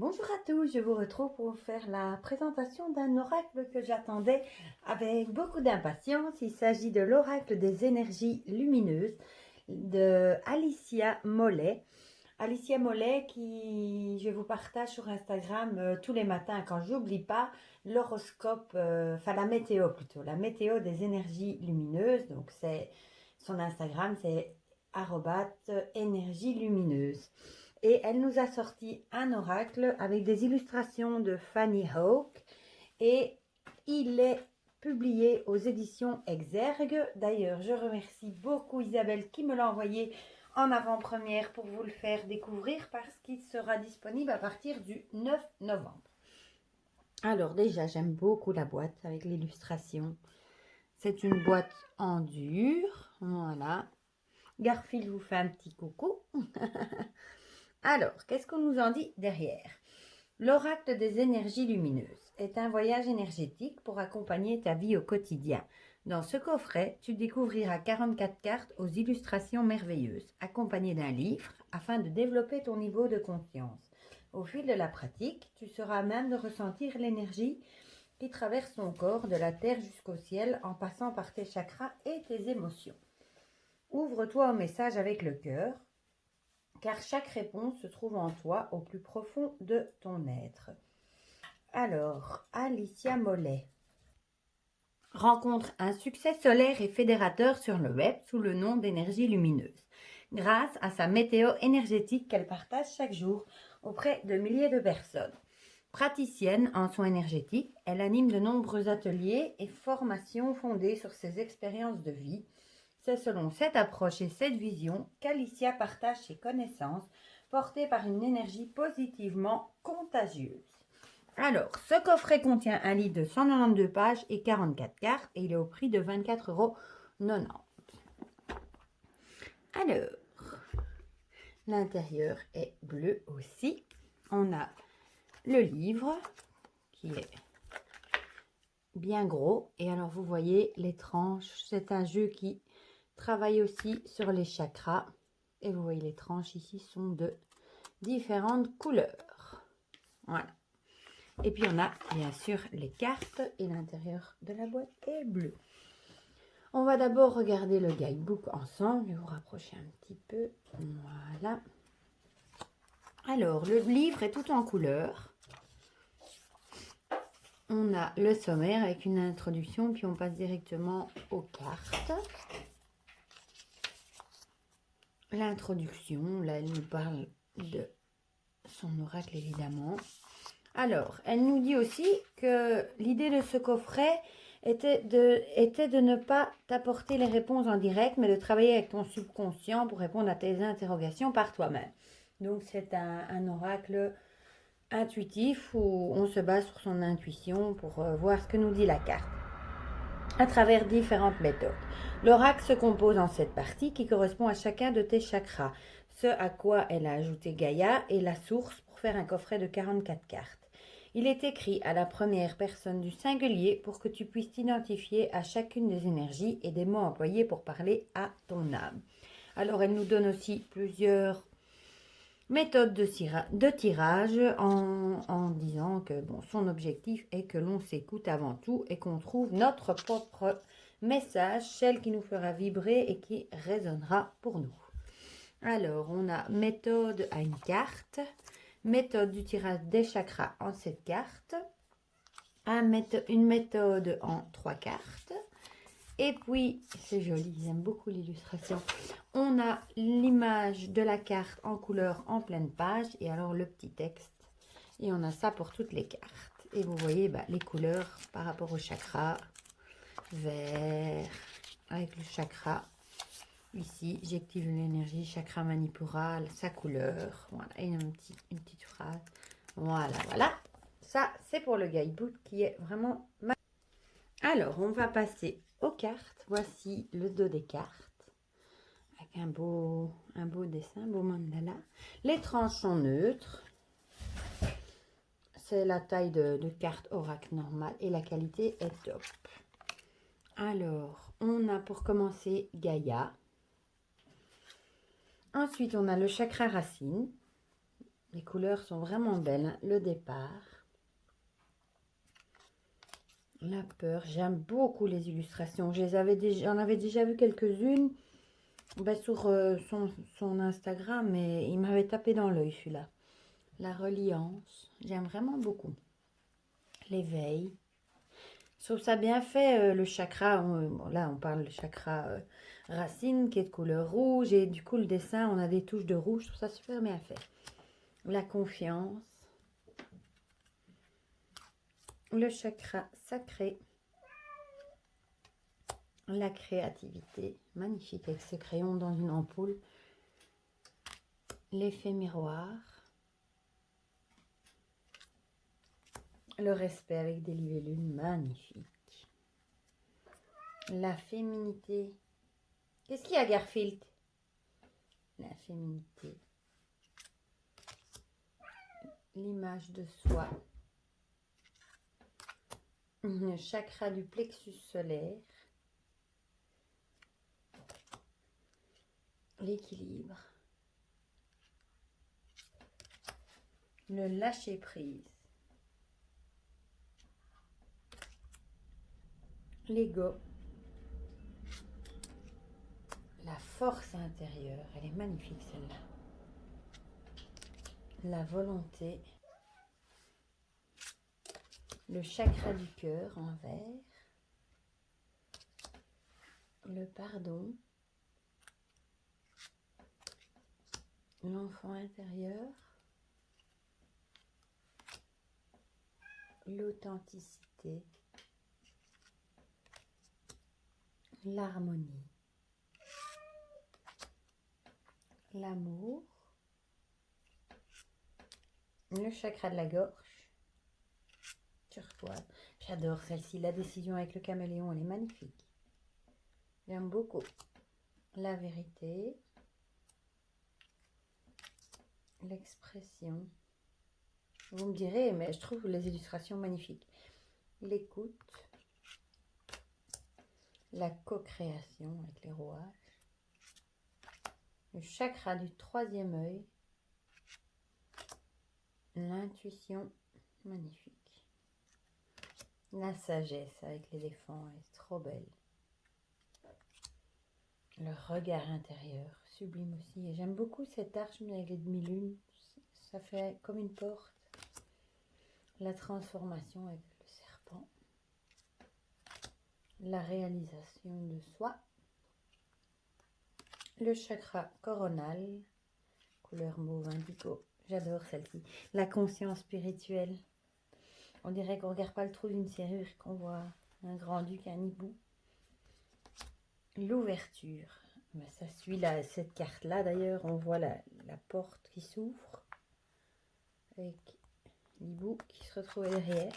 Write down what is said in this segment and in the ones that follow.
Bonjour à tous, je vous retrouve pour faire la présentation d'un oracle que j'attendais avec beaucoup d'impatience. Il s'agit de l'oracle des énergies lumineuses de Alicia Mollet. Alicia Mollet qui, je vous partage sur Instagram tous les matins quand j'oublie pas l'horoscope, enfin la météo plutôt, la météo des énergies lumineuses. Donc c'est son Instagram, c'est énergie lumineuse. Et elle nous a sorti un oracle avec des illustrations de Fanny Hawk et il est publié aux éditions Exergue. D'ailleurs, je remercie beaucoup Isabelle qui me l'a envoyé en avant-première pour vous le faire découvrir parce qu'il sera disponible à partir du 9 novembre. Alors déjà, j'aime beaucoup la boîte avec l'illustration. C'est une boîte en dur, voilà. Garfield vous fait un petit coucou. Alors, qu'est-ce qu'on nous en dit derrière? L'oracle des énergies lumineuses est un voyage énergétique pour accompagner ta vie au quotidien. Dans ce coffret, tu découvriras 44 cartes aux illustrations merveilleuses, accompagnées d'un livre, afin de développer ton niveau de conscience. Au fil de la pratique, tu seras à même de ressentir l'énergie qui traverse ton corps de la terre jusqu'au ciel en passant par tes chakras et tes émotions. Ouvre-toi au message avec le cœur, car chaque réponse se trouve en toi au plus profond de ton être. Alors, Alicia Mollet rencontre un succès solaire et fédérateur sur le web sous le nom d'énergie lumineuse, grâce à sa météo énergétique qu'elle partage chaque jour auprès de milliers de personnes. Praticienne en soins énergétiques, elle anime de nombreux ateliers et formations fondées sur ses expériences de vie. C'est selon cette approche et cette vision qu'Alicia partage ses connaissances portées par une énergie positivement contagieuse. Alors, ce coffret contient un livre de 192 pages et 44 cartes et il est au prix de 24,90 €. Alors, l'intérieur est bleu aussi. On a le livre qui est bien gros. Et alors, vous voyez les tranches. C'est un jeu qui travaille aussi sur les chakras. Et vous voyez, les tranches ici sont de différentes couleurs. Voilà. Et puis, on a bien sûr les cartes et l'intérieur de la boîte est bleu. On va d'abord regarder le guidebook ensemble. Je vais vous rapprocher un petit peu. Voilà. Alors, le livre est tout en couleur. On a le sommaire avec une introduction, puis on passe directement aux cartes. L'introduction, là, elle nous parle de son oracle, évidemment. Alors, elle nous dit aussi que l'idée de ce coffret était de ne pas t'apporter les réponses en direct, mais de travailler avec ton subconscient pour répondre à tes interrogations par toi-même. Donc, c'est un oracle intuitif où on se base sur son intuition pour voir ce que nous dit la carte à travers différentes méthodes. L'oracle se compose en 7 parties qui correspondent à chacun de tes chakras, ce à quoi elle a ajouté Gaïa et la source pour faire un coffret de 44 cartes. Il est écrit à la première personne du singulier pour que tu puisses t'identifier à chacune des énergies et des mots employés pour parler à ton âme. Alors elle nous donne aussi plusieurs méthode de tirage en disant que bon, son objectif est que l'on s'écoute avant tout et qu'on trouve notre propre message, celle qui nous fera vibrer et qui résonnera pour nous. Alors, on a méthode à une carte, méthode du tirage des chakras en 7 cartes, une méthode en 3 cartes. Et puis, c'est joli, j'aime beaucoup l'illustration. On a l'image de la carte en couleur en pleine page et alors le petit texte. Et on a ça pour toutes les cartes. Et vous voyez les couleurs par rapport au chakra. Vert avec le chakra. Ici, j'active l'énergie, chakra manipura, sa couleur. Voilà, et une petite phrase. Voilà, voilà. Ça, c'est pour le guidebook qui est vraiment magnifique. Alors, on va passer aux cartes. Voici le dos des cartes. Avec un beau dessin, un beau mandala. Les tranches sont neutres. C'est la taille de carte oracle normale et la qualité est top. Alors, on a pour commencer Gaïa. Ensuite, on a le chakra racine. Les couleurs sont vraiment belles, hein. Le départ. La peur. J'aime beaucoup les illustrations. J'en avais déjà vu quelques-unes sur son Instagram, mais il m'avait tapé dans l'œil celui-là. La reliance. J'aime vraiment beaucoup. L'éveil. Je trouve ça bien fait, le chakra. Bon, là, on parle du chakra racine qui est de couleur rouge. Et du coup, le dessin, on a des touches de rouge. Je trouve ça super bien fait. La confiance. Le chakra sacré. La créativité. Magnifique avec ce crayon dans une ampoule. L'effet miroir. Le respect avec des libellules. Magnifique. La féminité. Qu'est-ce qu'il y a, Garfield? La féminité. L'image de soi. Le chakra du plexus solaire. L'équilibre. Le lâcher prise. L'ego. La force intérieure. Elle est magnifique celle-là. La volonté. Le chakra du cœur en vert. Le pardon. L'enfant intérieur. L'authenticité. L'harmonie. L'amour. Le chakra de la gorge. Turquoise. J'adore celle-ci. La décision avec le caméléon, elle est magnifique. J'aime beaucoup. La vérité. L'expression. Vous me direz, mais je trouve les illustrations magnifiques. L'écoute. La co-création avec les rouages. Le chakra du troisième œil. L'intuition. Magnifique. La sagesse avec l'éléphant, elle est trop belle. Le regard intérieur, sublime aussi. Et j'aime beaucoup cette arche avec les demi-lunes. Ça fait comme une porte. La transformation avec le serpent. La réalisation de soi. Le chakra coronal, couleur mauve indigo. J'adore celle-ci. La conscience spirituelle. On dirait qu'on ne regarde pas le trou d'une serrure, qu'on voit un grand-duc, un hibou. L'ouverture. Ben, ça suit cette carte-là d'ailleurs. On voit la porte qui s'ouvre. Avec l'hibou qui se retrouve derrière.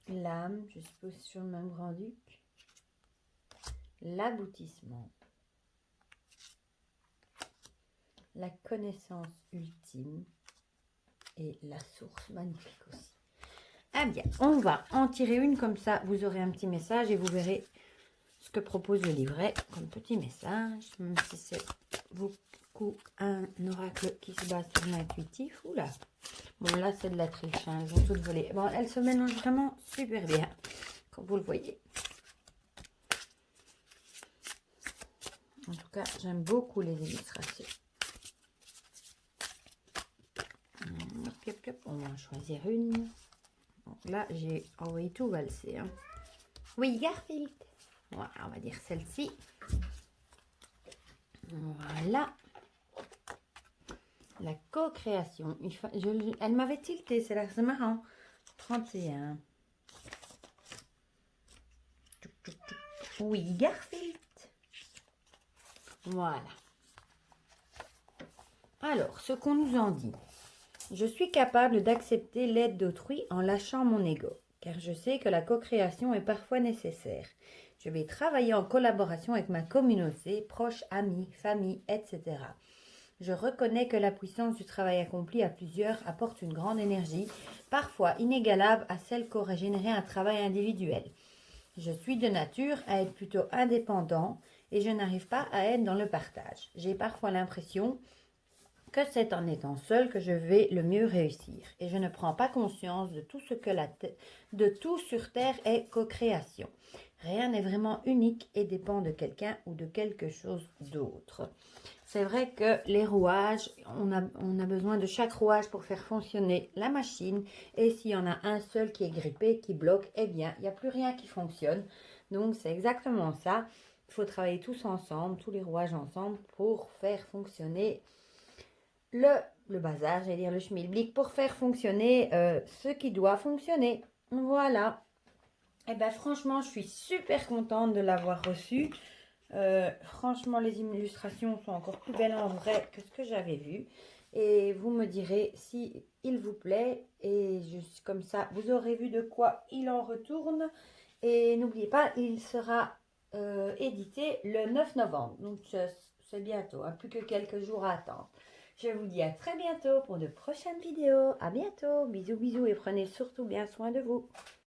L'âme, je suppose sur le même grand-duc. L'aboutissement. La connaissance ultime. Et la source, magnifique aussi. Ah bien, on va en tirer une comme ça. Vous aurez un petit message et vous verrez ce que propose le livret comme petit message. Même si c'est beaucoup un oracle qui se base sur l'intuitif. Oula. Bon, là, c'est de la triche. Hein. Elles ont toutes volé. Bon, elles se mélangent vraiment super bien. Comme vous le voyez. En tout cas, j'aime beaucoup les illustrations. On va en choisir une. Donc là, j'ai envoyé tout valser. Hein. Oui, Garfield. Voilà, on va dire celle-ci. Voilà. La co-création. Elle m'avait tilté, c'est marrant. 31. Oui, Garfield. Voilà. Alors, ce qu'on nous en dit. Je suis capable d'accepter l'aide d'autrui en lâchant mon ego, car je sais que la co-création est parfois nécessaire. Je vais travailler en collaboration avec ma communauté, proches, amis, famille, etc. Je reconnais que la puissance du travail accompli à plusieurs apporte une grande énergie, parfois inégalable à celle qu'aurait généré un travail individuel. Je suis de nature à être plutôt indépendant et je n'arrive pas à être dans le partage. J'ai parfois l'impression que c'est en étant seule que je vais le mieux réussir. Et je ne prends pas conscience de tout ce que de tout sur Terre est co-création. Rien n'est vraiment unique et dépend de quelqu'un ou de quelque chose d'autre. C'est vrai que les rouages, on a besoin de chaque rouage pour faire fonctionner la machine. Et s'il y en a un seul qui est grippé, qui bloque, eh bien, il n'y a plus rien qui fonctionne. Donc, c'est exactement ça. Il faut travailler tous ensemble, tous les rouages ensemble, pour faire fonctionner le bazar, j'allais dire le schmilblick, pour faire fonctionner ce qui doit fonctionner. Voilà. Et bien, franchement, je suis super contente de l'avoir reçu. Franchement, les illustrations sont encore plus belles en vrai que ce que j'avais vu. Et vous me direz si il vous plaît. Et juste comme ça, vous aurez vu de quoi il en retourne. Et n'oubliez pas, il sera édité le 9 novembre. Donc, c'est bientôt, hein, plus que quelques jours à attendre. Je vous dis à très bientôt pour de prochaines vidéos. À bientôt. Bisous, bisous et prenez surtout bien soin de vous.